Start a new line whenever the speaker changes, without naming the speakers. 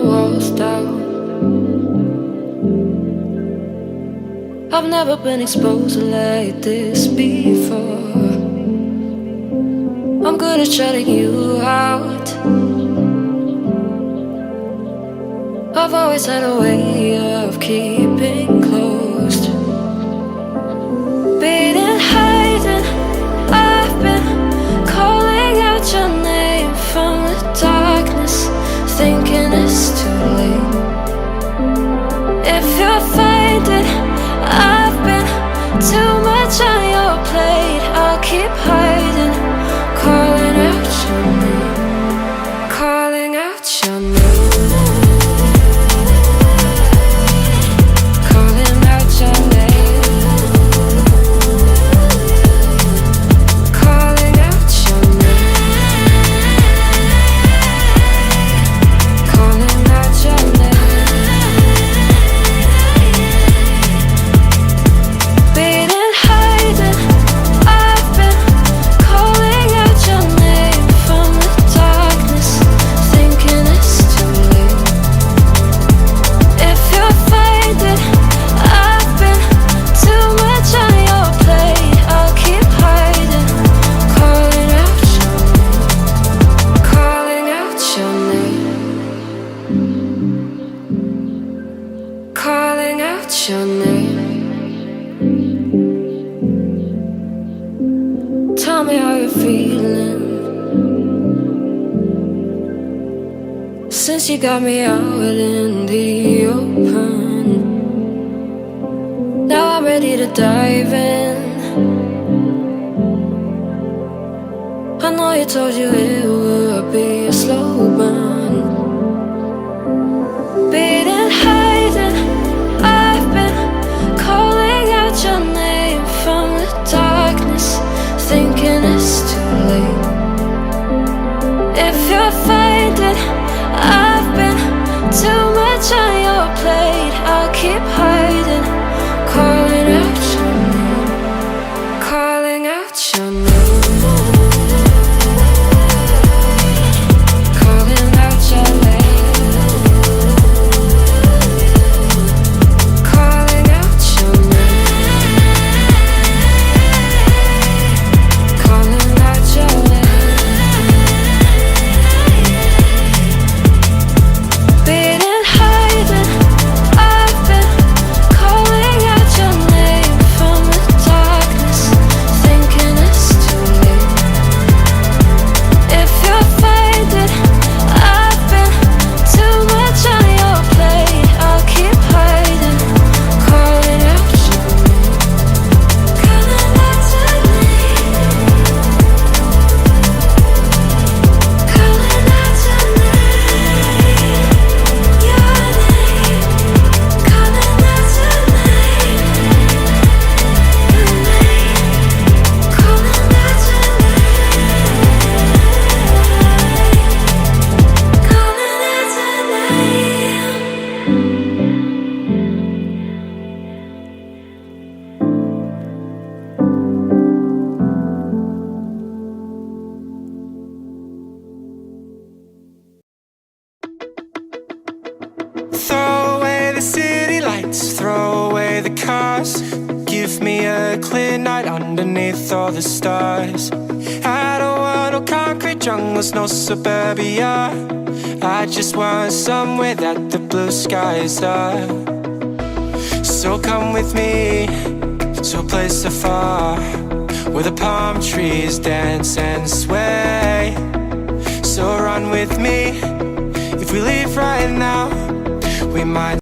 walls down. I've never been exposed like this before. I'm good at shutting you out. I've always had a way of keeping closed. Beating, hiding, I've been calling out your name from the darkness, thinking it's too late. If you'll find it, I've been too much on your plate. I'll keep hiding, calling out your name, calling out your name. Your name. Tell me how you're feeling since you got me out in the open. Now I'm ready to dive in. I know you told you it would be a slow burn. Beating, hiding, I've been calling out your name from the darkness, thinking it's too late. If you'll find it, I've been too much on your plate. I'll keep hiding, calling out your name, calling out your name.
Throw away the cars, give me a clear night underneath all the stars. I don't want no concrete jungles, no suburbia. I just want somewhere that the blue skies are. So come with me to a place afar, where the palm trees dance and sway. So run with me, if we leave right now, we might